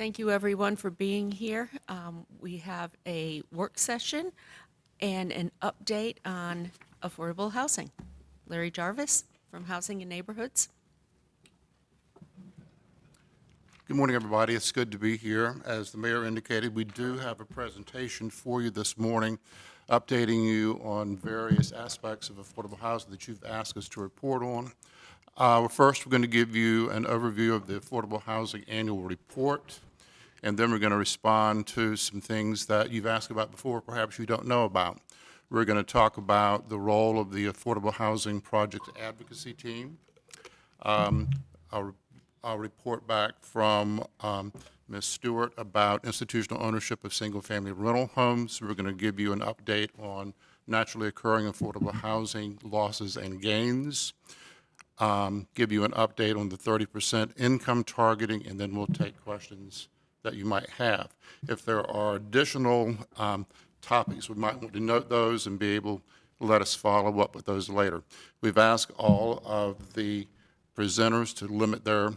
Thank you, everyone, for being here. We have a work session and an update on affordable housing. Larry Jarvis from Housing and Neighborhoods. Good morning, everybody. It's good to be here. As the mayor indicated, we do have a presentation for you this morning, updating you on various aspects of affordable housing that you've asked us to report on. First, we're going to give you an overview of the Affordable Housing Annual Report, and then we're going to respond to some things that you've asked about before, perhaps you don't know about. We're going to talk about the role of the Affordable Housing Project Advocacy Team. I'll report back from Ms. Stewart about institutional ownership of single-family rental homes. We're going to give you an update on naturally occurring affordable housing losses and gains, give you an update on the 30% income targeting, and then we'll take questions that you might have. If there are additional topics, we might want to note those and be able to let us follow up with those later. We've asked all of the presenters to limit their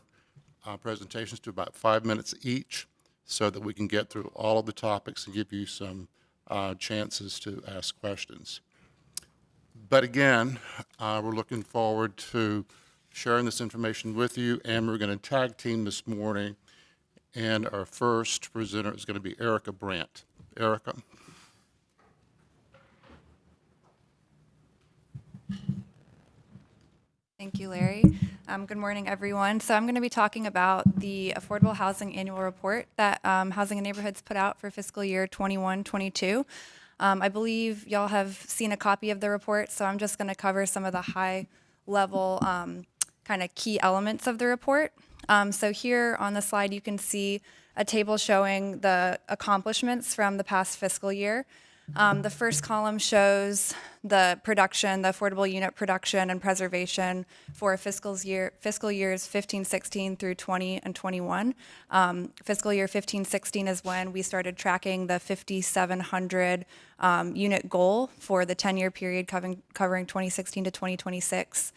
presentations to about 5 minutes each so that we can get through all of the topics and give you some chances to ask questions. But again, we're looking forward to sharing this information with you, and we're going to tag team this morning, and our first presenter is going to be Erica Brandt. Erica. Thank you, Larry. Good morning, everyone. So I'm going to be talking about the Affordable Housing Annual Report that Housing and Neighborhoods put out for fiscal year 21-22. I believe y'all have seen a copy of the report, so I'm just going to cover some of the high-level kind of key elements of the report. So here on the slide, you can see a table showing the accomplishments from the past fiscal year. The first column shows the production, the affordable unit production and preservation for fiscal years 15-16 through 20 and 21. Fiscal year 15-16 is when we started tracking the 5,700 unit goal for the 10-year period covering 2016 to 2026.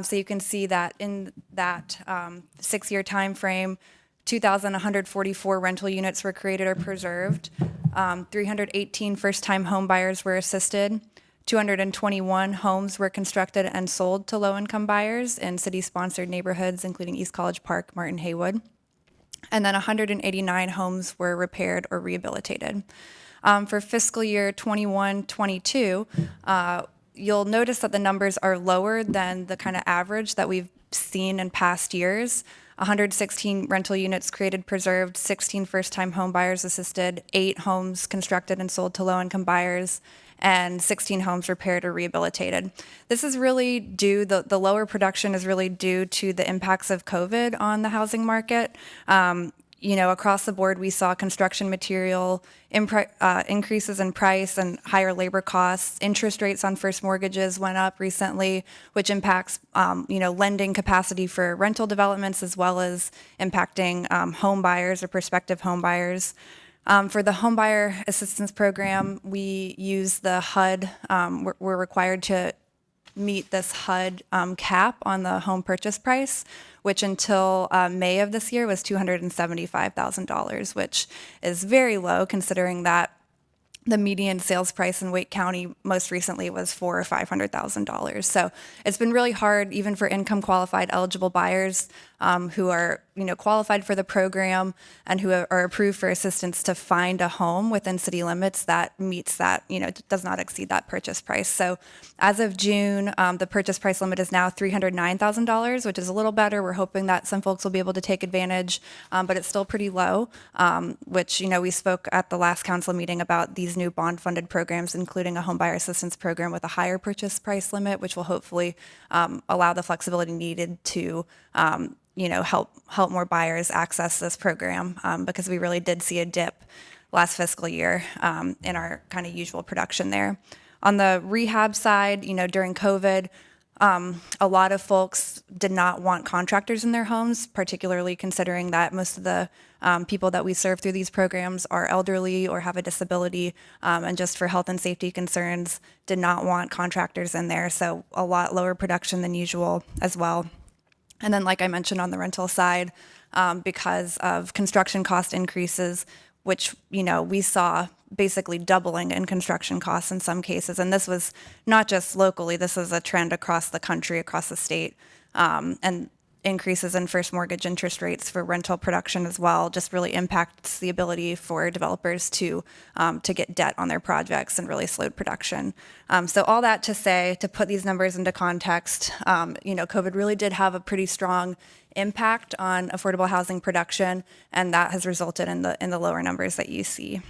So you can see that in that 6-year time frame, 2,144 rental units were created or preserved. 318 first-time home buyers were assisted. 221 homes were constructed and sold to low-income buyers in city-sponsored neighborhoods, including East College Park, Martin Haywood. And then 189 homes were repaired or rehabilitated. For fiscal year 21-22, you'll notice that the numbers are lower than the kind of average that we've seen in past years. 116 rental units created, preserved, 16 first-time home buyers assisted, 8 homes constructed and sold to low-income buyers, and 16 homes repaired or rehabilitated. This is really due, the lower production is really due to the impacts of COVID on the housing market. Across the board, we saw construction material increases in price and higher labor costs. Interest rates on first mortgages went up recently, which impacts, lending capacity for rental developments as well as impacting home buyers or prospective home buyers. For the Home Buyer Assistance Program, we use the HUD. We're required to meet this HUD cap on the home purchase price, which until May of this year was $275,000, which is very low considering that the median sales price in Wake County most recently was $400,000 or $500,000. So it's been really hard, even for income qualified eligible buyers who are qualified for the program and who are approved for assistance, to find a home within city limits that meets that, does not exceed that purchase price. So as of June, the purchase price limit is now $309,000, which is a little better. We're hoping that some folks will be able to take advantage, but it's still pretty low, which, we spoke at the last council meeting about these new bond-funded programs, including a home buyer assistance program with a higher purchase price limit, which will hopefully allow the flexibility needed to help more buyers access this program, because we really did see a dip last fiscal year in our kind of usual production there. On the rehab side, during COVID, a lot of folks did not want contractors in their homes, particularly considering that most of the people that we serve through these programs are elderly or have a disability, and just for health and safety concerns, did not want contractors in there. So a lot lower production than usual as well. And then, like I mentioned on the rental side, because of construction cost increases, which, we saw basically doubling in construction costs in some cases. And this was not just locally, this is a trend across the country, across the state. And increases in first mortgage interest rates for rental production as well just really impacts the ability for developers to get debt on their projects and really slowed production. So all that to say, to put these numbers into context, COVID really did have a pretty strong impact on affordable housing production, and that has resulted in the lower numbers that you see.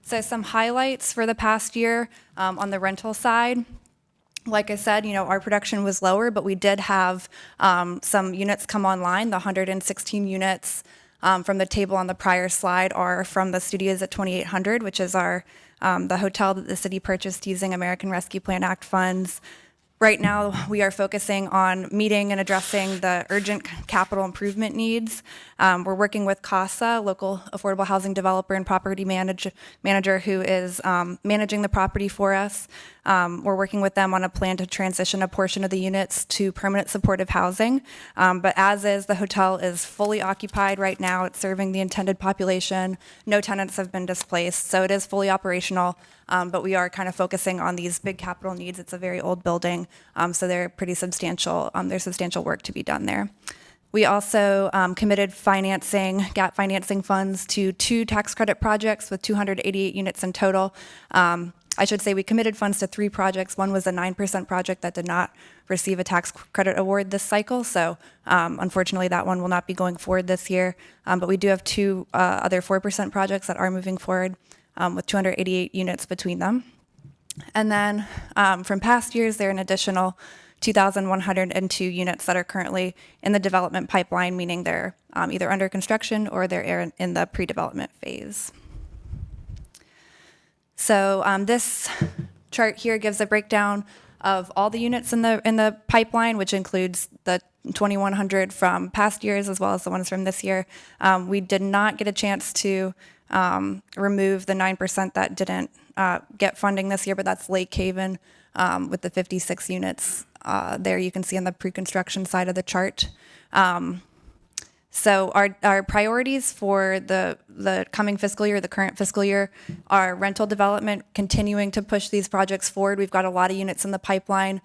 So some highlights for the past year on the rental side. Like I said, our production was lower, but we did have some units come online. The 116 units from the table on the prior slide are from the studios at 2800, which is the hotel that the city purchased using American Rescue Plan Act funds. Right now, we are focusing on meeting and addressing the urgent capital improvement needs. We're working with CASA, local affordable housing developer and property manager who is managing the property for us. We're working with them on a plan to transition a portion of the units to permanent supportive housing. But as is, the hotel is fully occupied right now. It's serving the intended population. No tenants have been displaced, so it is fully operational. But we are kind of focusing on these big capital needs. It's a very old building, so they're pretty substantial. There's substantial work to be done there. We also committed gap financing funds to 2 tax credit projects with 288 units in total. I should say we committed funds to 3 projects. One was a 9% project that did not receive a tax credit award this cycle, so unfortunately that one will not be going forward this year. But we do have 2 other 4% projects that are moving forward with 288 units between them. And then from past years, there are an additional 2,102 units that are currently in the development pipeline, meaning they're either under construction or they're in the pre-development phase. So this chart here gives a breakdown of all the units in the pipeline, which includes the 2,100 from past years as well as the ones from this year. We did not get a chance to remove the 9% that didn't get funding this year, but that's Lake Haven with the 56 units there you can see on the pre-construction side of the chart. So our priorities for the coming fiscal year, the current fiscal year, are rental development, continuing to push these projects forward. We've got a lot of units in the pipeline.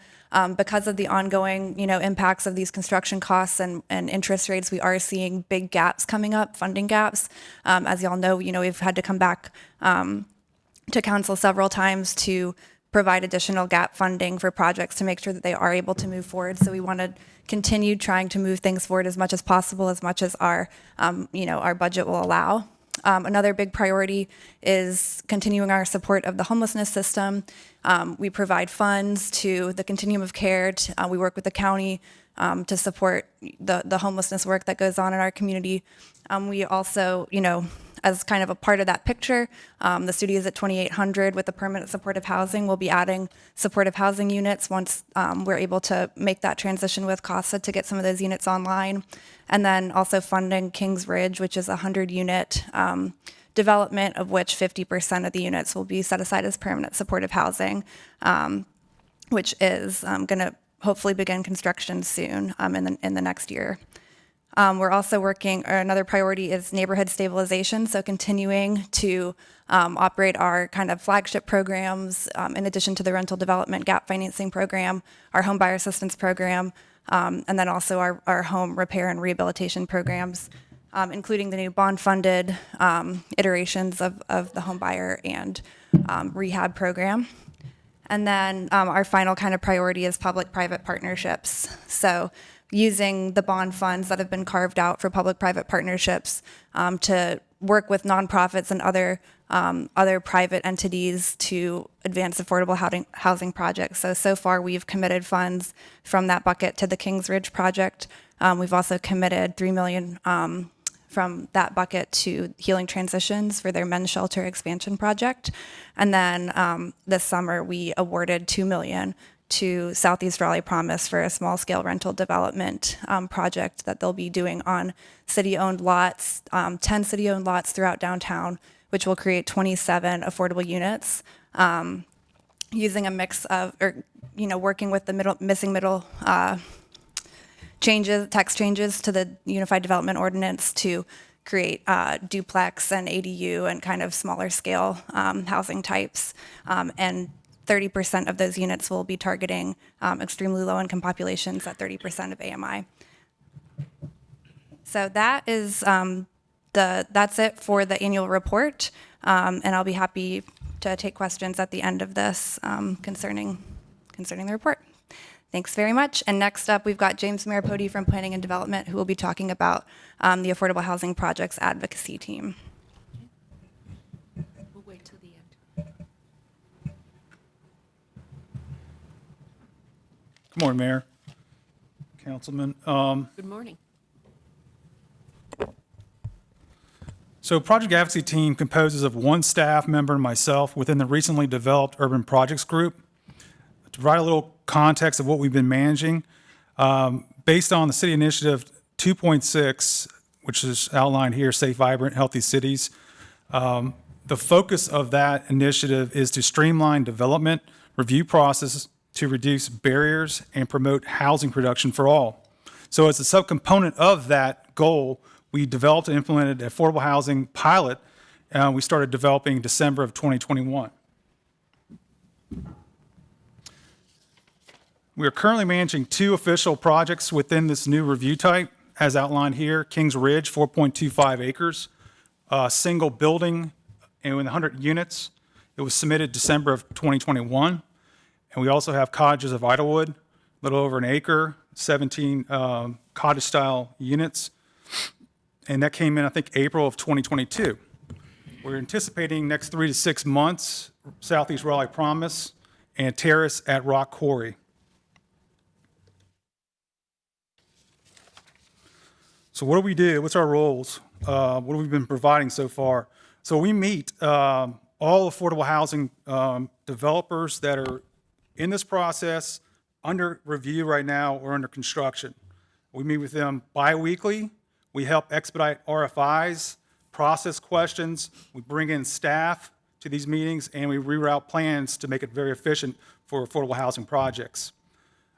Because of the ongoing, impacts of these construction costs and interest rates, we are seeing big gaps coming up, funding gaps. As y'all know, we've had to come back to council several times to provide additional gap funding for projects to make sure that they are able to move forward. So we want to continue trying to move things forward as much as possible, as much as our budget will allow. Another big priority is continuing our support of the homelessness system. We provide funds to the continuum of care. We work with the county to support the homelessness work that goes on in our community. We also, as kind of a part of that picture, the studios at 2800 with the permanent supportive housing will be adding supportive housing units once we're able to make that transition with CASA to get some of those units online. And then also funding Kings Ridge, which is a 100-unit development, of which 50% of the units will be set aside as permanent supportive housing, which is going to hopefully begin construction soon in the next year. We're also working, or another priority is neighborhood stabilization, so continuing to operate our kind of flagship programs in addition to the rental development gap financing program, our home buyer assistance program, and then also our home repair and rehabilitation programs, including the new bond-funded iterations of the home buyer and rehab program. And then our final kind of priority is public-private partnerships. So using the bond funds that have been carved out for public-private partnerships to work with nonprofits and other private entities to advance affordable housing projects. So far we've committed funds from that bucket to the Kings Ridge project. We've also committed $3 million from that bucket to Healing Transitions for their men's shelter expansion project. And then this summer we awarded $2 million to Southeast Raleigh Promise for a small-scale rental development project that they'll be doing on city-owned lots, 10 city-owned lots throughout downtown, which will create 27 affordable units, using a mix of, working with the missing middle text changes to the Unified Development Ordinance to create duplex and ADU and kind of smaller scale housing types. And 30% of those units will be targeting extremely low income populations at 30% of AMI. So that is that's it for the annual report. And I'll be happy to take questions at the end of this concerning the report. Thanks very much. And next up, we've got James Maripodi from Planning and Development, who will be talking about the Affordable Housing Projects Advocacy Team. We'll wait till the end. Good morning, Mayor, Councilman. Good morning. So Project Advocacy Team composes of one staff member and myself within the recently developed Urban Projects Group. To provide a little context of what we've been managing, based on the City Initiative 2.6, which is outlined here, Safe, Vibrant, Healthy Cities, the focus of that initiative is to streamline development review processes to reduce barriers and promote housing production for all. So as a subcomponent of that goal, we developed and implemented an affordable housing pilot. We started developing in December of 2021. We are currently managing 2 official projects within this new review type, as outlined here. Kings Ridge, 4.25 acres, single building and with 100 units. It was submitted December of 2021. And we also have cottages of Idlewood, a little over an acre, 17 cottage-style units. And that came in, I think, April of 2022. We're anticipating next 3 to 6 months, Southeast Raleigh Promise and Terrace at Rock Quarry. So what do we do? What's our roles? What have we been providing so far? So we meet all affordable housing developers that are in this process, under review right now, or under construction. We meet with them bi-weekly. We help expedite RFIs, process questions. We bring in staff to these meetings, and we reroute plans to make it very efficient for affordable housing projects.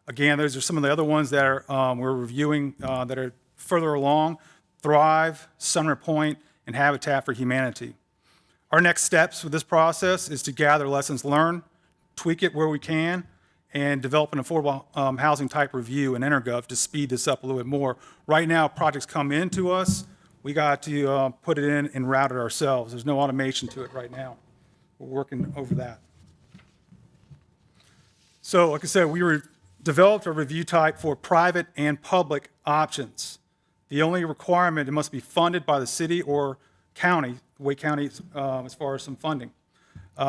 Again, those are some of the other ones that are, we're reviewing that are further along: Thrive, Sumner Point, and Habitat for Humanity. Our next steps with this process is to gather lessons learned, tweak it where we can, and develop an affordable housing type review in EnerGov to speed this up a little bit more. Right now, projects come into us. We got to put it in and route it ourselves. There's no automation to it right now. We're working over that. So, like I said, we developed a review type for private and public options. The only requirement, it must be funded by the city or county, Wake County, as far as some funding.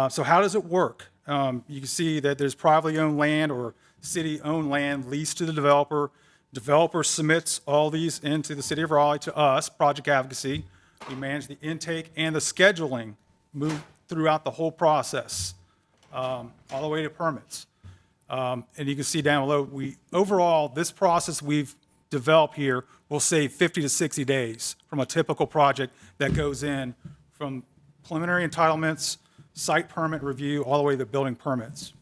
So how does it work? You can see that there's privately owned land or city-owned land leased to the developer. Developer submits all these into the City of Raleigh to us, Project Advocacy. We manage the intake and the scheduling, move throughout the whole process, all the way to permits. And you can see down below, overall, this process we've developed here will save 50 to 60 days from a typical project that goes in from preliminary entitlements, site permit review, all the way to the building permits.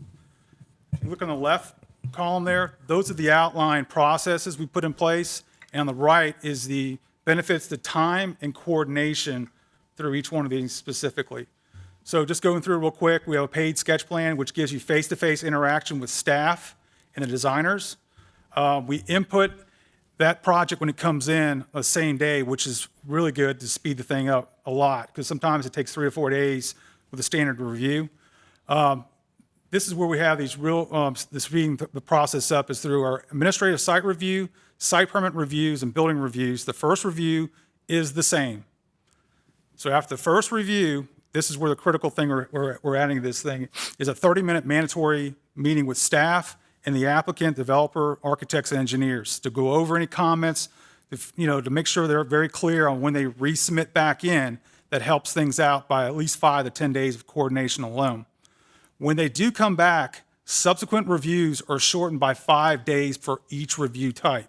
If you look on the left column there, those are the outline processes we put in place, and on the right is the benefits, the time and coordination through each one of these specifically. So just going through real quick, we have a paid sketch plan, which gives you face-to-face interaction with staff and the designers. We input that project when it comes in the same day, which is really good to speed the thing up a lot, because sometimes it takes 3 or 4 days with a standard review. This is where we have these speeding the process up is through our administrative site review, site permit reviews, and building reviews. The first review is the same. So after the first review, this is where the critical thing we're adding to this thing is a 30-minute mandatory meeting with staff and the applicant, developer, architects, and engineers to go over any comments, to make sure they're very clear on when they resubmit back in. That helps things out by at least 5 to 10 days of coordination alone. When they do come back, subsequent reviews are shortened by 5 days for each review type.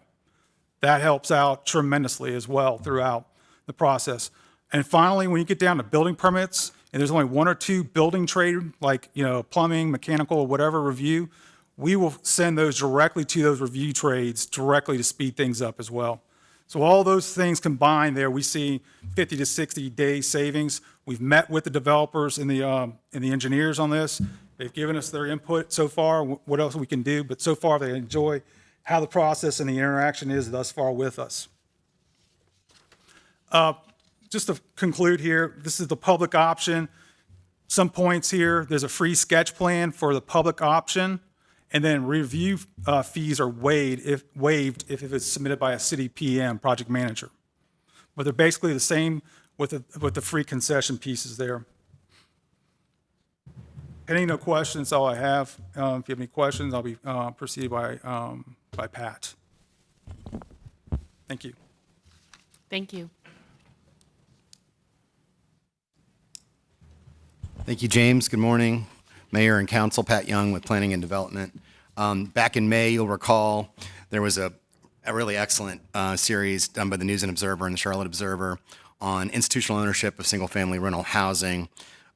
That helps out tremendously as well throughout the process. And finally, when you get down to building permits, and there's only 1 or 2 building trade, like plumbing, mechanical, or whatever review, we will send those directly to those review trades directly to speed things up as well. So all those things combined there, we see 50 to 60 day savings. We've met with the developers and the engineers on this. They've given us their input so far, what else we can do, but so far they enjoy how the process and the interaction is thus far with us. Just to conclude here, this is the public option. Some points here, there's a free sketch plan for the public option, and then review fees are waived if it's submitted by a city PM, project manager. But they're basically the same with the free concession pieces there. Any no questions, all I have. If you have any questions, I'll be proceed by Pat. Thank you. Thank you. Thank you, James. Good morning, Mayor and Council. Pat Young with Planning and Development. Back in May, you'll recall, there was a really excellent series done by the News and Observer and the Charlotte Observer on institutional ownership of single-family rental housing.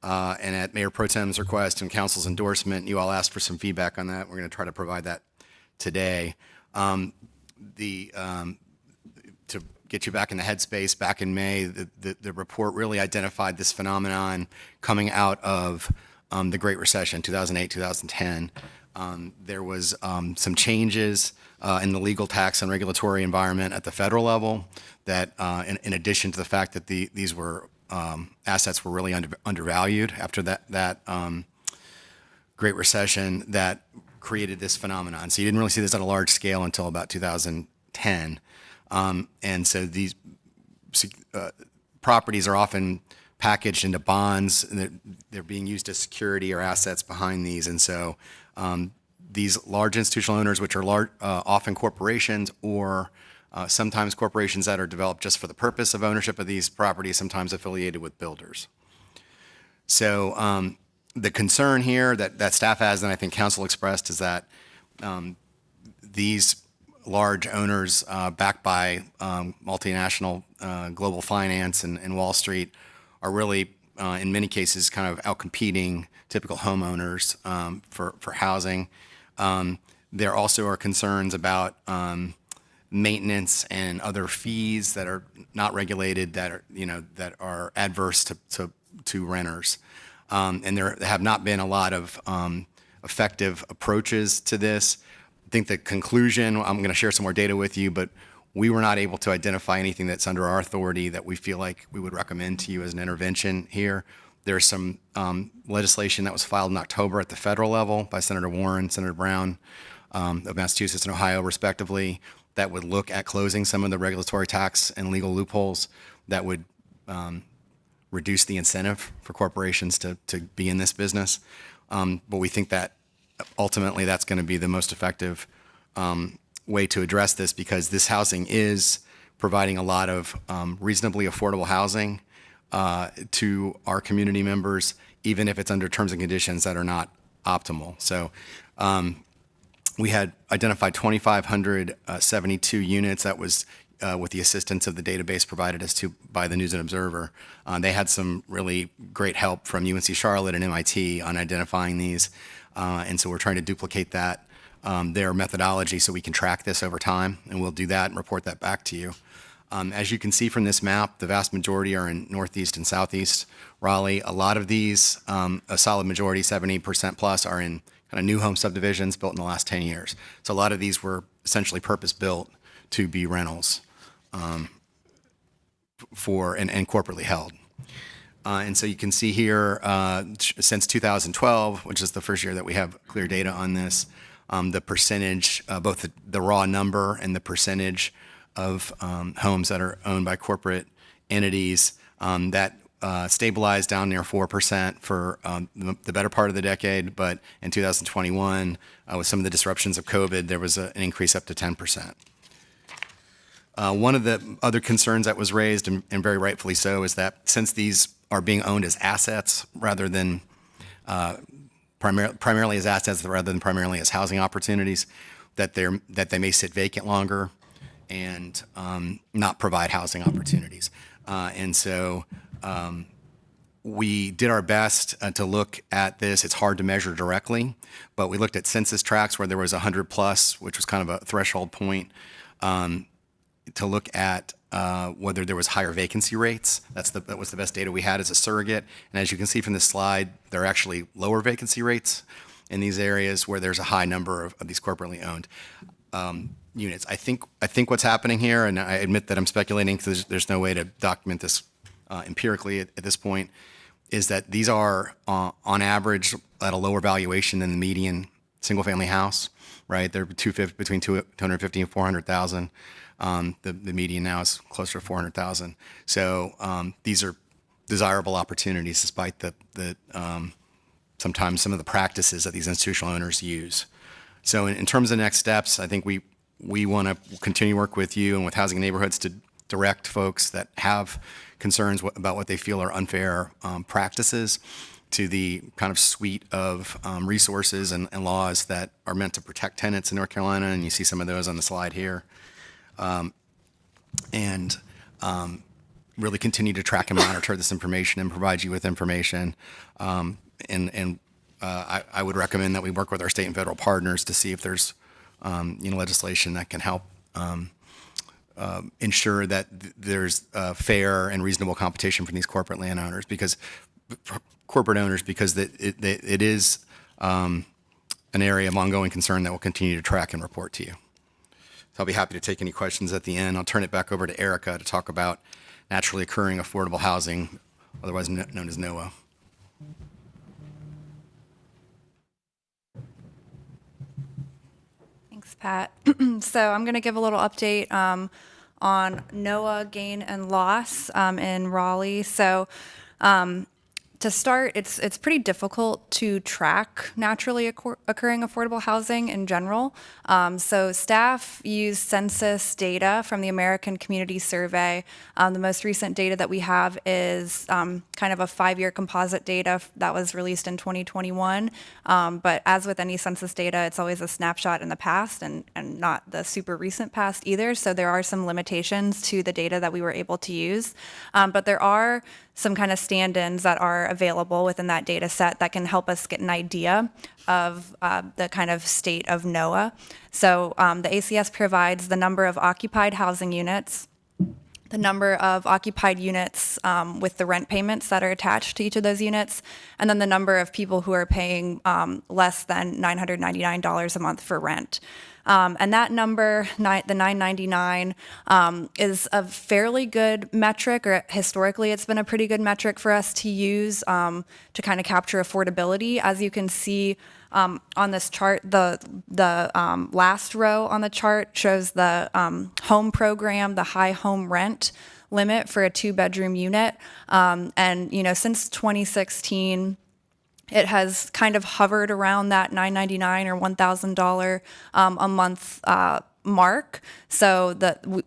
And at Mayor Pro Tem's request and Council's endorsement, you all asked for some feedback on that. We're going to try to provide that today. To get you back in the headspace, back in May, the report really identified this phenomenon coming out of the Great Recession, 2008, 2010. There was some changes in the legal, tax, and regulatory environment at the federal level that, in addition to the fact that these were assets were really undervalued after that Great Recession, that created this phenomenon. So you didn't really see this at a large scale until about 2010. And so these properties are often packaged into bonds, and they're being used as security or assets behind these. And so these large institutional owners, which are often corporations or sometimes corporations that are developed just for the purpose of ownership of these properties, sometimes affiliated with builders. So the concern here that staff has, and I think council expressed, is that these large owners backed by multinational global finance and Wall Street are really, in many cases, kind of outcompeting typical homeowners for housing. There also are concerns about maintenance and other fees that are not regulated, that are adverse to renters. And there have not been a lot of effective approaches to this. I think the conclusion, I'm going to share some more data with you, but we were not able to identify anything that's under our authority that we feel like we would recommend to you as an intervention here. There's some legislation that was filed in October at the federal level by Senator Warren, Senator Brown of Massachusetts and Ohio, respectively, that would look at closing some of the regulatory, tax, and legal loopholes that would reduce the incentive for corporations to be in this business. But we think that ultimately that's going to be the most effective way to address this, because this housing is providing a lot of reasonably affordable housing to our community members, even if it's under terms and conditions that are not optimal. So we had identified 2,572 units. That was with the assistance of the database provided us to by the News and Observer. They had some really great help from UNC Charlotte and MIT on identifying these. And so we're trying to duplicate that, their methodology, so we can track this over time, and we'll do that and report that back to you. As you can see from this map, the vast majority are in Northeast and Southeast Raleigh. A lot of these, a solid majority, 70% plus, are in kind of new home subdivisions built in the last 10 years. So a lot of these were essentially purpose-built to be rentals and corporately held. And so you can see here, since 2012, which is the first year that we have clear data on this, the percentage, both the raw number and the percentage of homes that are owned by corporate entities, that stabilized down near 4% for the better part of the decade. But in 2021, with some of the disruptions of COVID, there was an increase up to 10%. One of the other concerns that was raised, and very rightfully so, is that since these are being owned as assets rather than primarily as assets rather than primarily as housing opportunities, that they may sit vacant longer and not provide housing opportunities. And so We did our best to look at this. It's hard to measure directly, but we looked at census tracts where there was 100 plus, which was kind of a threshold point, to look at whether there was higher vacancy rates. That was the best data we had as a surrogate. And as you can see from this slide, there are actually lower vacancy rates in these areas where there's a high number of these corporately owned units. I think what's happening here, and I admit that I'm speculating because there's no way to document this empirically at this point, is that these are on average at a lower valuation than the median single-family house, right? They're between 250 and 400,000. The median now is closer to 400,000. So these are desirable opportunities, despite the sometimes some of the practices that these institutional owners use. So in terms of next steps, I think we want to continue to work with you and with Housing and Neighborhoods to direct folks that have concerns about what they feel are unfair practices to the kind of suite of resources and laws that are meant to protect tenants in North Carolina, and you see some of those on the slide here. And really continue to track and monitor this information and provide you with information. I would recommend that we work with our state and federal partners to see if there's legislation that can help ensure that there's fair and reasonable competition for these corporate landowners, because it is an area of ongoing concern that we'll continue to track and report to you. So I'll be happy to take any questions at the end. I'll turn it back over to Erica to talk about naturally occurring affordable housing, otherwise known as NOAA. Thanks, Pat. So I'm going to give a little update on NOAA gain and loss in Raleigh. So to start, it's pretty difficult to track naturally occurring affordable housing in general. So staff use census data from the American Community Survey. The most recent data that we have is kind of a 5-year composite data that was released in 2021. But as with any census data, it's always a snapshot in the past and not the super recent past either. So there are some limitations to the data that we were able to use. But there are some kind of stand-ins that are available within that data set that can help us get an idea of the kind of state of NOAA. So the ACS provides the number of occupied housing units, the number of occupied units with the rent payments that are attached to each of those units, and then the number of people who are paying less than $999 a month for rent. And that number, the 999, is a fairly good metric, or historically it's been a pretty good metric for us to use to kind of capture affordability. As you can see on this chart, the last row on the chart shows the home program, the high home rent limit for a 2-bedroom unit. And, since 2016, it has kind of hovered around that $999 or $1,000 a month mark. So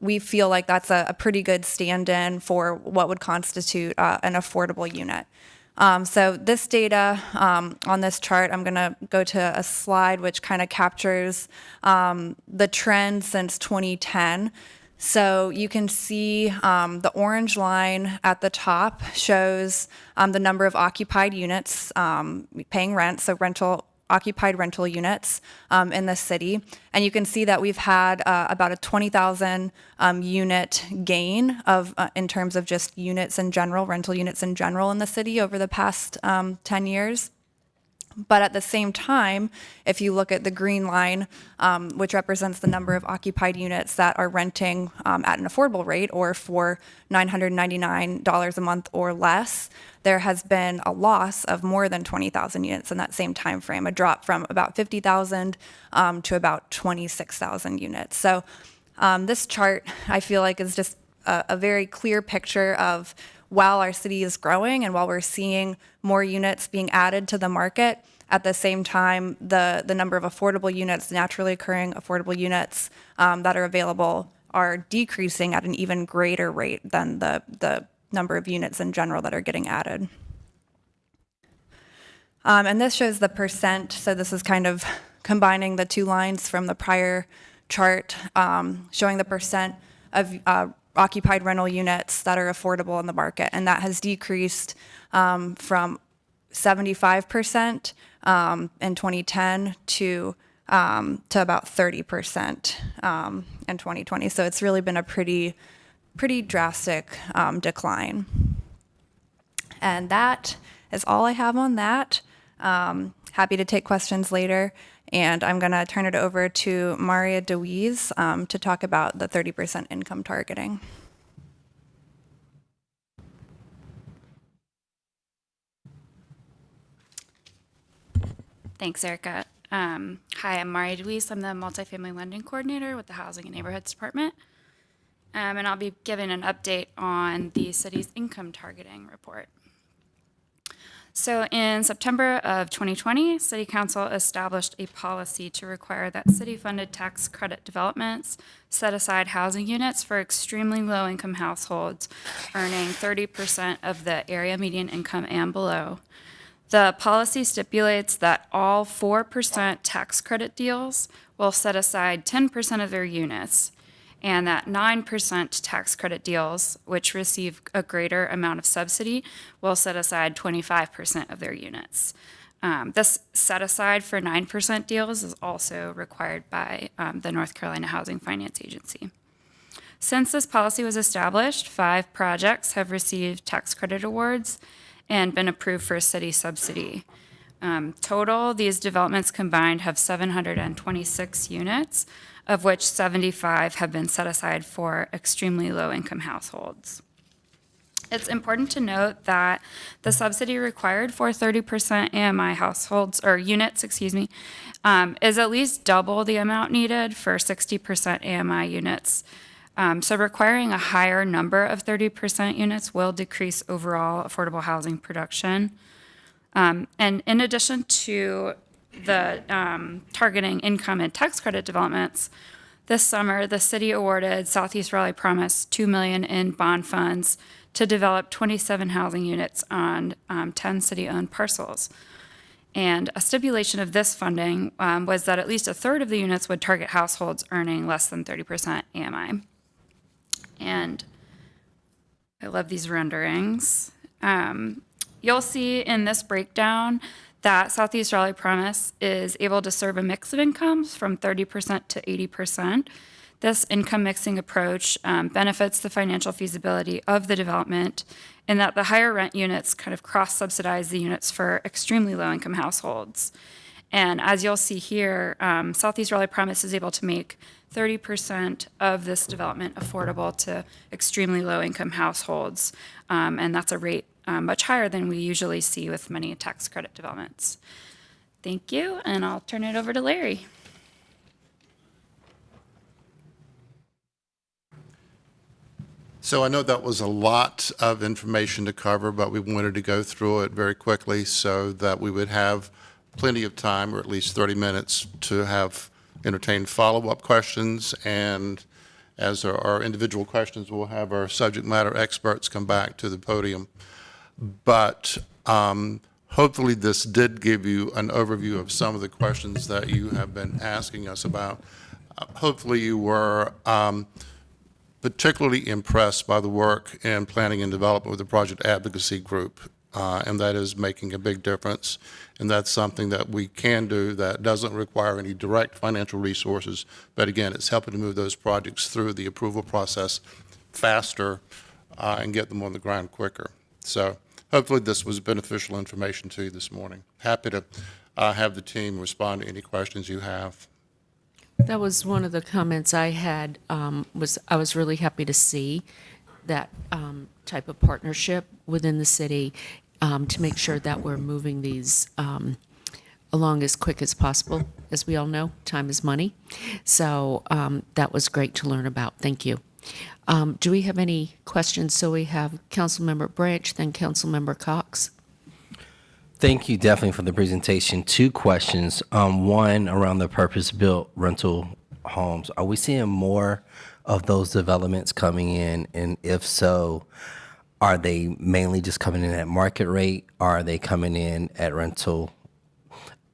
we feel like that's a pretty good stand-in for what would constitute an affordable unit. So this data on this chart, I'm going to go to a slide which kind of captures the trend since 2010. So you can see the orange line at the top shows the number of occupied units paying rent, so occupied rental units in the city. And you can see that we've had about a 20,000 unit gain in terms of just units in general, rental units in general in the city over the past 10 years. But at the same time, if you look at the green line, which represents the number of occupied units that are renting at an affordable rate or for $999 a month or less, there has been a loss of more than 20,000 units in that same time frame, a drop from about 50,000 to about 26,000 units. So this chart, I feel like, is just a very clear picture of, while our city is growing and while we're seeing more units being added to the market, at the same time, the number of affordable units, naturally occurring affordable units that are available, are decreasing at an even greater rate than the number of units in general that are getting added. And this shows the percent. So this is kind of combining the two lines from the prior chart, showing the percent of occupied rental units that are affordable in the market, and that has decreased from 75% in 2010 to about 30% in 2020. So it's really been a pretty drastic decline. And that is all I have on that. Happy to take questions later. And I'm going to turn it over to Maria DeWeese to talk about the 30% income targeting. Thanks, Erica. Hi, I'm Maria DeWeese. I'm the Multifamily Lending Coordinator with the Housing and Neighborhoods Department. And I'll be giving an update on the city's income targeting report. So in September of 2020, City Council established a policy to require that city-funded tax credit developments set aside housing units for extremely low-income households earning 30% of the area median income and below. The policy stipulates that all 4% tax credit deals will set aside 10% of their units, and that 9% tax credit deals, which receive a greater amount of subsidy, will set aside 25% of their units. This set aside for 9% deals is also required by the North Carolina Housing Finance Agency. Since this policy was established, 5 projects have received tax credit awards and been approved for city subsidy. Total, these developments combined have 726 units, of which 75 have been set aside for extremely low-income households. It's important to note that the subsidy required for 30% AMI households, or units, is at least double the amount needed for 60% AMI units. So requiring a higher number of 30% units will decrease overall affordable housing production. And in addition to the targeting income and tax credit developments, this summer the city awarded Southeast Raleigh Promise $2 million in bond funds to develop 27 housing units on 10 city-owned parcels. And a stipulation of this funding was that at least a third of the units would target households earning less than 30% AMI. And I love these renderings. You'll see in this breakdown that Southeast Raleigh Promise is able to serve a mix of incomes from 30% to 80%. This income mixing approach benefits the financial feasibility of the development in that the higher rent units kind of cross-subsidize the units for extremely low-income households. And as you'll see here, Southeast Raleigh Promise is able to make 30% of this development affordable to extremely low-income households, and that's a rate much higher than we usually see with many tax credit developments. Thank you, and I'll turn it over to Larry. So I know that was a lot of information to cover, but we wanted to go through it very quickly so that we would have plenty of time, or at least 30 minutes, to have entertain follow-up questions. And as there are individual questions, we'll have our subject matter experts come back to the podium. But hopefully this did give you an overview of some of the questions that you have been asking us about. Hopefully you were particularly impressed by the work in planning and development with the Project Advocacy Group, and that is making a big difference. And that's something that we can do that doesn't require any direct financial resources, but again, it's helping to move those projects through the approval process faster and get them on the ground quicker. So hopefully this was beneficial information to you this morning. Happy to have the team respond to any questions you have. That was one of the comments I had, was I was really happy to see that type of partnership within the city to make sure that we're moving these along as quick as possible. As we all know, time is money. So that was great to learn about. Thank you. Do we have any questions? So we have Councilmember Branch, then Councilmember Cox. Thank you definitely for the presentation. 2 questions. One around the purpose-built rental homes. Are we seeing more of those developments coming in? And if so, are they mainly just coming in at market rate? Or are they coming in at rental?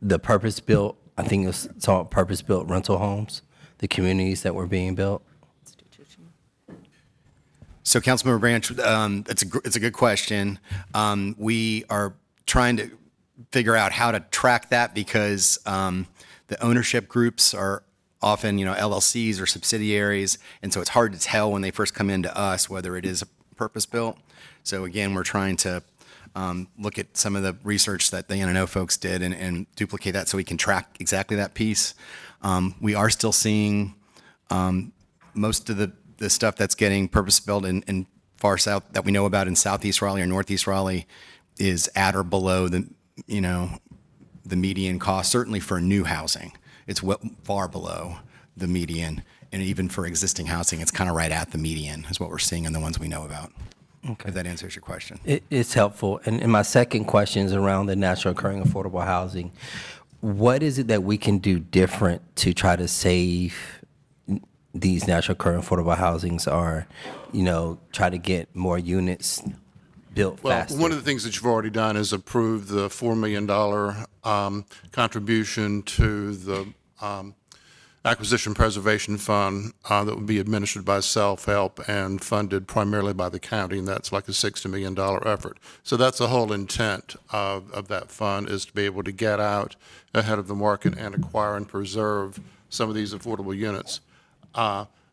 The purpose-built, I think it's called purpose-built rental homes, the communities that were being built. So, Councilmember Branch, it's a good question. We are trying to figure out how to track that because the ownership groups are often, LLCs or subsidiaries, and so it's hard to tell when they first come into us whether it is a purpose-built. So again, we're trying to look at some of the research that the NNO folks did and duplicate that so we can track exactly that piece. We are still seeing most of the stuff that's getting purpose-built in far south that we know about in Southeast Raleigh or Northeast Raleigh is at or below the median cost, certainly for new housing. It's far below the median. And even for existing housing, it's kind of right at the median is what we're seeing in the ones we know about. Okay. If that answers your question. It's helpful. And my second question is around the natural occurring affordable housing. What is it that we can do different to try to save these natural occurring affordable housings or, try to get more units built faster? One of the things that you've already done is approve the $4 million contribution to the Acquisition Preservation Fund that would be administered by self-help and funded primarily by the county, and that's like a $60 million effort. So that's the whole intent of that fund, is to be able to get out ahead of the market and acquire and preserve some of these affordable units.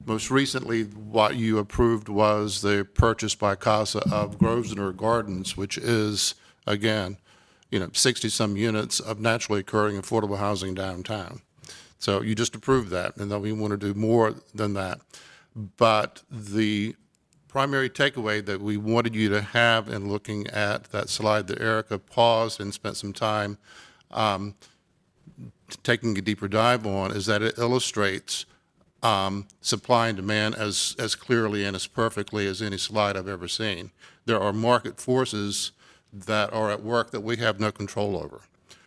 Most recently, what you approved was the purchase by CASA of Grosvenor Gardens, which is, again, 60-some units of naturally occurring affordable housing downtown. So you just approved that, and then we want to do more than that. But the primary takeaway that we wanted you to have in looking at that slide that Erica paused and spent some time taking a deeper dive on is that it illustrates supply and demand as clearly and as perfectly as any slide I've ever seen. There are market forces that are at work that we have no control over.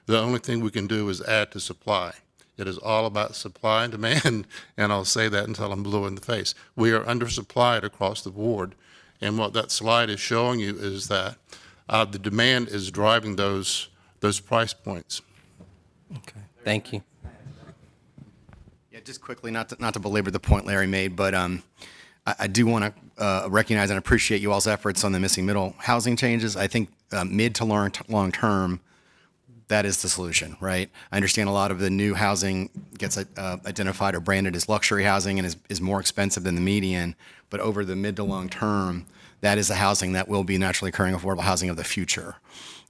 The only thing we can do is add to supply. It is all about supply and demand, and I'll say that until I'm blue in the face. We are undersupplied across the board, and what that slide is showing you is that the demand is driving those price points. Okay, thank you. Yeah, just quickly, not to belabor the point Larry made, but I do want to recognize and appreciate you all's efforts on the missing middle housing changes. I think mid to long term, that is the solution, right? I understand a lot of the new housing gets identified or branded as luxury housing and is more expensive than the median, but over the mid to long term, that is the housing that will be naturally occurring affordable housing of the future.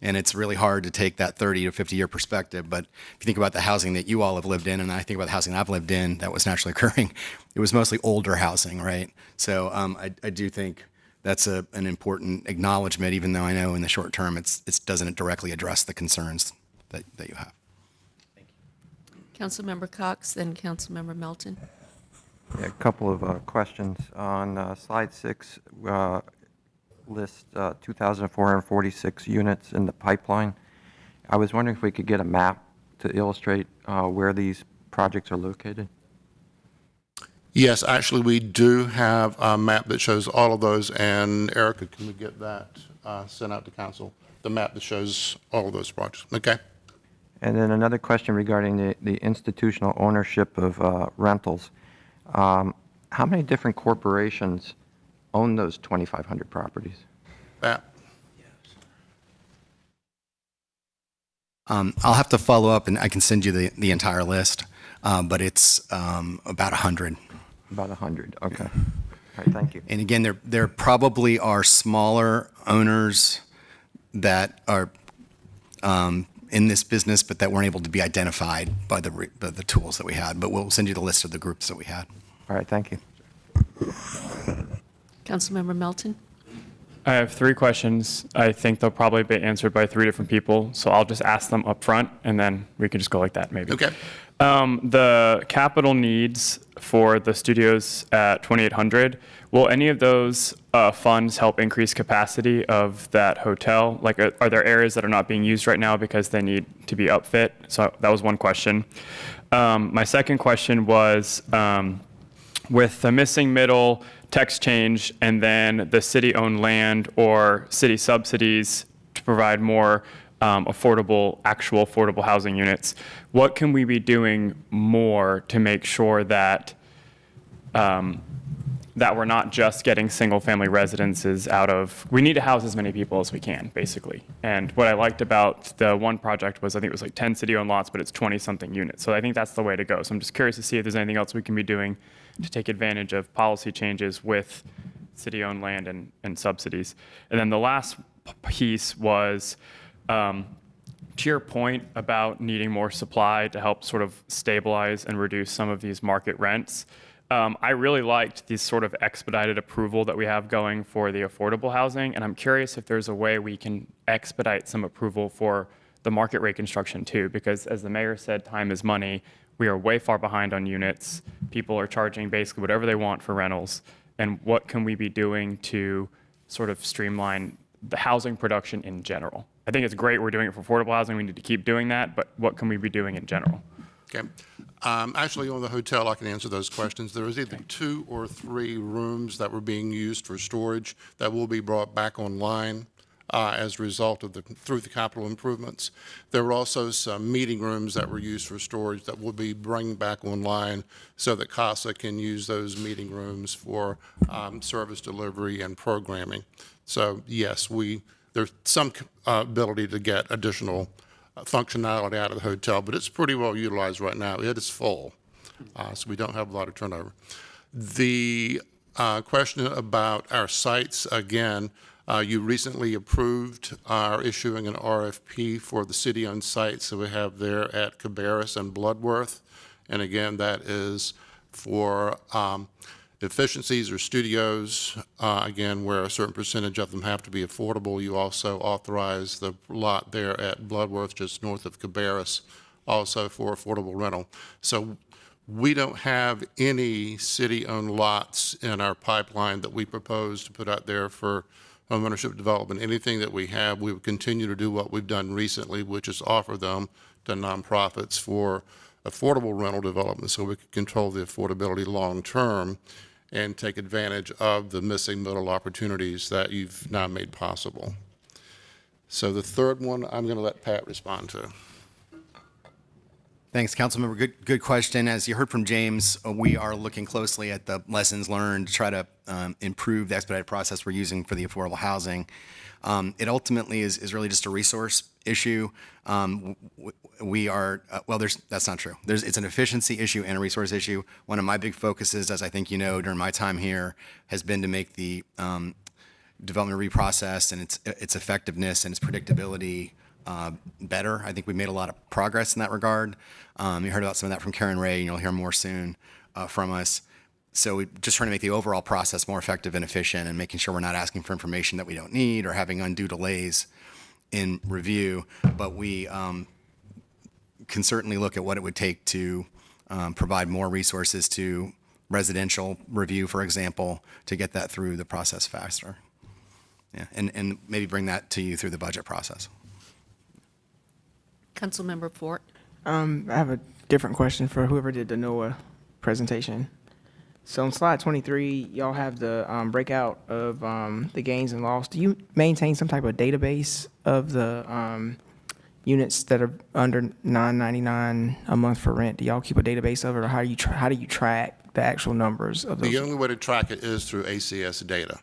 And it's really hard to take that 30 to 50 year perspective, but if you think about the housing that you all have lived in, and I think about the housing I've lived in that was naturally occurring, it was mostly older housing, right? So I do think that's an important acknowledgement, even though I know in the short term it doesn't directly address the concerns that you have. Thank you. Councilmember Cox, then Councilmember Melton. Yeah, a couple of questions. On slide 6, list 2,446 units in the pipeline. I was wondering if we could get a map to illustrate where these projects are located. Yes, actually, we do have a map that shows all of those, and Erica, can we get that sent out to council? The map that shows all of those projects. Okay. And then another question regarding the institutional ownership of rentals. How many different corporations own those 2,500 properties? I'll have to follow up, and I can send you the entire list, but it's about 100. About 100, okay. All right, thank you. And again, there probably are smaller owners that are in this business, but that weren't able to be identified by the tools that we had. But we'll send you the list of the groups that we had. All right, thank you. Councilmember Melton. I have 3 questions. I think they'll probably be answered by 3 different people, so I'll just ask them up front, and then we can just go like that, maybe. Okay. The capital needs for the studios at 2800, will any of those funds help increase capacity of that hotel? Like, are there areas that are not being used right now because they need to be upfit? So that was one question. My second question was, with the missing middle text change and then the city-owned land or city subsidies to provide more actual affordable housing units, what can we be doing more to make sure that that we're not just getting single-family residences out of, we need to house as many people as we can, basically. And what I liked about the one project was, I think it was like 10 city-owned lots, but it's 20-something units. So I think that's the way to go. So I'm just curious to see if there's anything else we can be doing to take advantage of policy changes with city-owned land and subsidies. And then the last piece was, to your point about needing more supply to help sort of stabilize and reduce some of these market rents, I really liked this sort of expedited approval that we have going for the affordable housing, and I'm curious if there's a way we can expedite some approval for the market rate construction too, because as the mayor said, time is money. We are way far behind on units. People are charging basically whatever they want for rentals, and what can we be doing to sort of streamline the housing production in general? I think it's great we're doing it for affordable housing. We need to keep doing that, but what can we be doing in general? Okay. Actually, on the hotel, I can answer those questions. There is either 2 or 3 rooms that were being used for storage that will be brought back online as a result of through the capital improvements. There were also some meeting rooms that were used for storage that will be bringing back online so that CASA can use those meeting rooms for service delivery and programming. So yes, there's some ability to get additional functionality out of the hotel, but it's pretty well utilized right now. It is full, so we don't have a lot of turnover. The question about our sites, again, you recently approved our issuing an RFP for the city-owned sites that we have there at Cabarrus and Bloodworth. And again, that is for efficiencies or studios, again, where a certain percentage of them have to be affordable. You also authorize the lot there at Bloodworth, just north of Cabarrus, also for affordable rental. So we don't have any city-owned lots in our pipeline that we propose to put out there for homeownership development. Anything that we have, we would continue to do what we've done recently, which is offer them to nonprofits for affordable rental development so we can control the affordability long-term and take advantage of the missing middle opportunities that you've now made possible. So the third one, I'm going to let Pat respond to. Thanks, Councilmember. Good question. As you heard from James, we are looking closely at the lessons learned to try to improve the expedited process we're using for the affordable housing. It ultimately is really just a resource issue. We are, well, that's not true. It's an efficiency issue and a resource issue. One of my big focuses, as I think you know, during my time here, has been to make the development review process and its effectiveness and its predictability better. I think we've made a lot of progress in that regard. You heard about some of that from Karen Ray, and you'll hear more soon from us. So we're just trying to make the overall process more effective and efficient and making sure we're not asking for information that we don't need or having undue delays in review. But we can certainly look at what it would take to provide more resources to residential review, for example, to get that through the process faster. Yeah, and maybe bring that to you through the budget process. Councilmember Fort. I have a different question for whoever did the NOAA presentation. So on slide 23, y'all have the breakout of the gains and loss. Do you maintain some type of database of the units that are under $9.99 a month for rent? Do y'all keep a database of it, or how do you track the actual numbers of those? The only way to track it is through ACS data.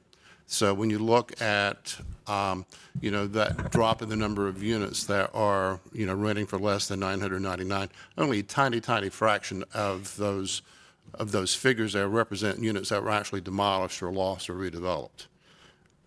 So when you look at that drop in the number of units that are renting for less than $999, only a tiny fraction of those figures there represent units that were actually demolished or lost or redeveloped.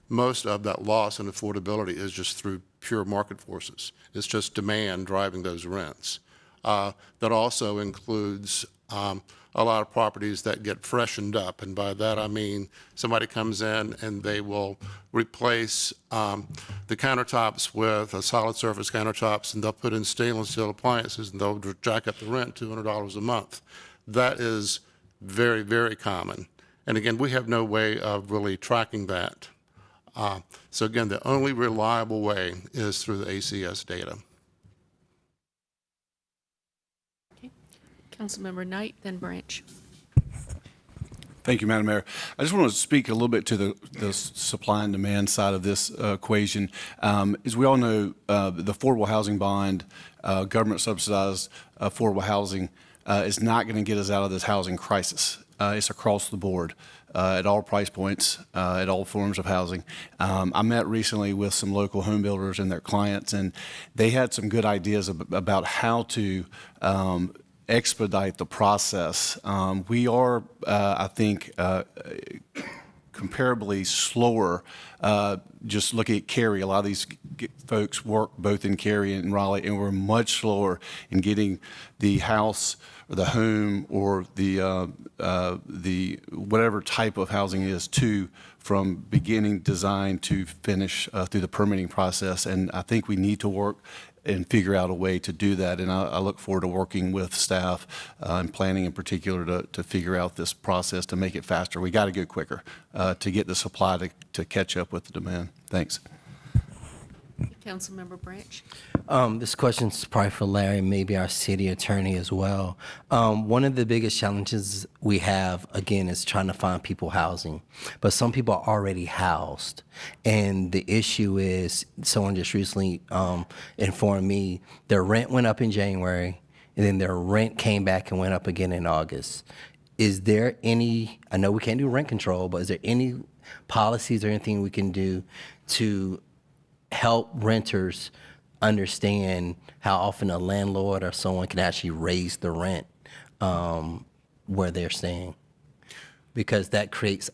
Most of that loss in affordability is just through pure market forces. It's just demand driving those rents. That also includes a lot of properties that get freshened up, and by that I mean somebody comes in and they will replace the countertops with a solid surface countertops, and they'll put in stainless steel appliances, and they'll jack up the rent $200 a month. That is very, very common. And again, we have no way of really tracking that. So again, the only reliable way is through the ACS data. Okay. Councilmember Knight, then Branch. Thank you, Madam Mayor. I just want to speak a little bit to the supply and demand side of this equation. As we all know, the affordable housing bond, government subsidized affordable housing, is not going to get us out of this housing crisis. It's across the board. at all price points, at all forms of housing. I met recently with some local home builders and their clients, and they had some good ideas about how to expedite the process. We are, I think, comparably slower. Just looking at Cary, a lot of these folks work both in Cary and Raleigh, and we're much slower in getting the house or the home or the whatever type of housing it is from beginning design to finish through the permitting process. And I think we need to work and figure out a way to do that. And I look forward to working with staff and planning in particular to figure out this process to make it faster. We got to go quicker to get the supply to catch up with the demand. Thanks. Councilmember Branch? This question is probably for Larry, maybe our city attorney as well. One of the biggest challenges we have, again, is trying to find people housing. But some people are already housed. And the issue is, someone just recently informed me, their rent went up in January, and then their rent came back and went up again in August. Is there any, I know we can't do rent control, but is there any policies or anything we can do to help renters understand how often a landlord or someone can actually raise the rent where they're staying? Because that creates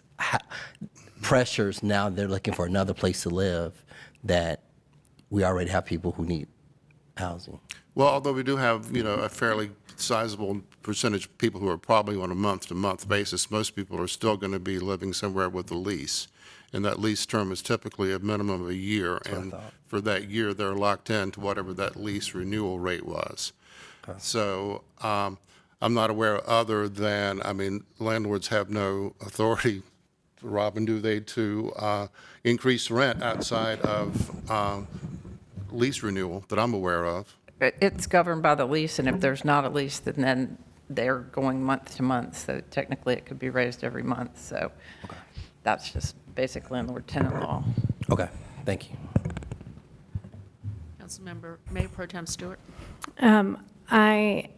pressures. Now they're looking for another place to live, that we already have people who need housing. Well, although we do have, a fairly sizable percentage of people who are probably on a month-to-month basis, most people are still going to be living somewhere with a lease. And that lease term is typically a minimum of a year. And for that year, they're locked in to whatever that lease renewal rate was. Okay. So I'm not aware other than, landlords have no authority, Robin, do they, to increase rent outside of lease renewal that I'm aware of. It's governed by the lease, and if there's not a lease, then they're going month to month. So technically, it could be raised every month. So that's just basically landlord-tenant law. Okay, thank you. Councilmember Mayor Pro Tem Stewart? I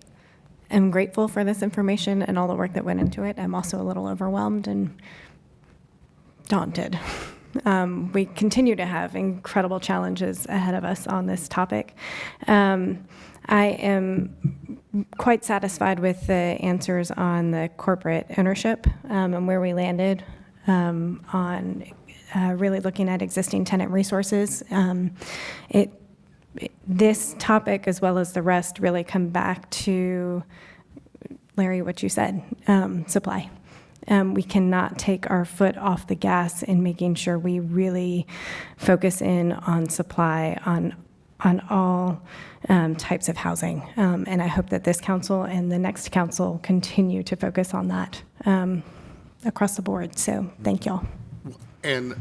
am grateful for this information and all the work that went into it. I'm also a little overwhelmed and daunted. We continue to have incredible challenges ahead of us on this topic. I am quite satisfied with the answers on the corporate ownership and where we landed on really looking at existing tenant resources. This topic, as well as the rest, really come back to, Larry, what you said, supply. We cannot take our foot off the gas in making sure we really focus in on supply on all types of housing. And I hope that this council and the next council continue to focus on that across the board. So thank y'all. And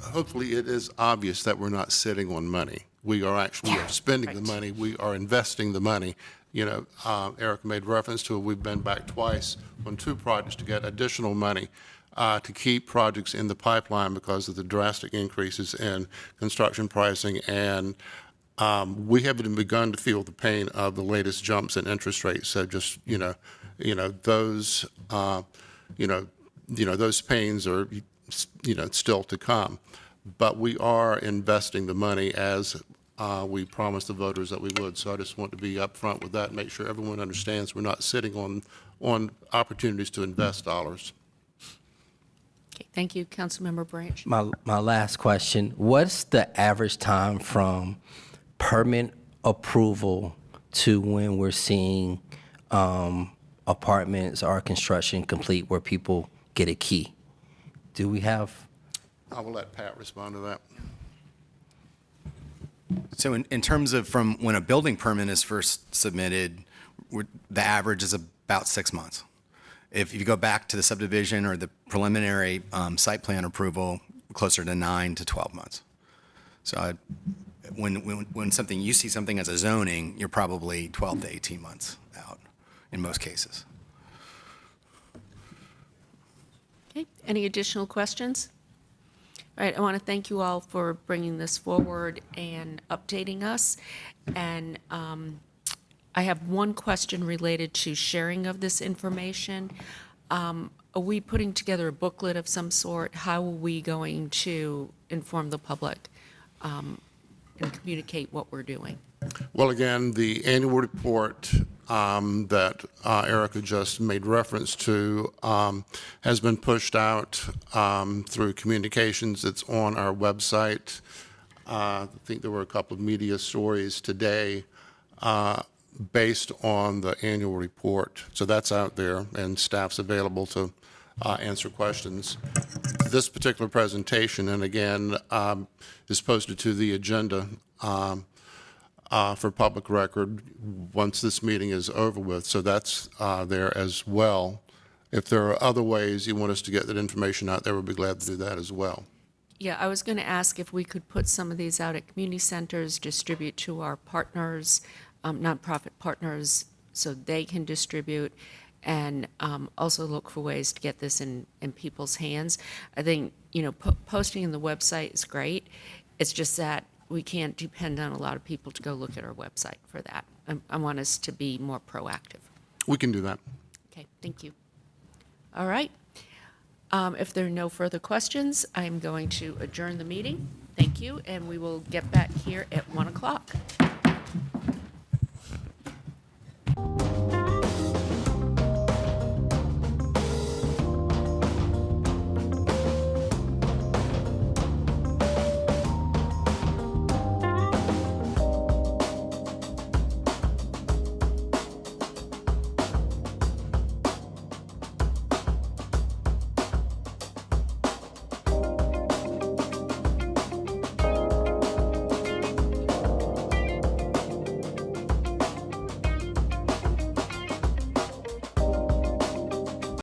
hopefully it is obvious that we're not sitting on money. We are spending the money. We are investing the money. Eric made reference to it. We've been back twice on 2 projects to get additional money to keep projects in the pipeline because of the drastic increases in construction pricing. And we haven't even begun to feel the pain of the latest jumps in interest rates. So just, those, those pains are, still to come. But we are investing the money as we promised the voters that we would. So I just want to be upfront with that and make sure everyone understands we're not sitting on opportunities to invest dollars. Okay, thank you. Councilmember Branch? My last question, what's the average time from permit approval to when we're seeing apartments or construction complete where people get a key? Do we have? I will let Pat respond to that. So in terms of from when a building permit is first submitted, the average is about 6 months. If you go back to the subdivision or the preliminary site plan approval, closer to 9 to 12 months. So when something, you see something as a zoning, you're probably 12 to 18 months out in most cases. Okay, any additional questions? All right, I want to thank you all for bringing this forward and updating us. And I have one question related to sharing of this information. are we putting together a booklet of some sort? How are we going to inform the public and communicate what we're doing? Well, again, the annual report that Erica just made reference to has been pushed out through communications. It's on our website. I think there were a couple of media stories today based on the annual report. So that's out there, and staff's available to answer questions. This particular presentation, and again, is posted to the agenda for public record once this meeting is over with. So that's there as well. If there are other ways you want us to get that information out there, we'll be glad to do that as well. Yeah, I was going to ask if we could put some of these out at community centers, distribute to our partners, nonprofit partners, so they can distribute, and also look for ways to get this in people's hands. I think, posting in the website is great. It's just that we can't depend on a lot of people to go look at our website for that. I want us to be more proactive. We can do that. Okay, thank you. All right. If there are no further questions, I'm going to adjourn the meeting. Thank you, and we will get back here at 1 o'clock.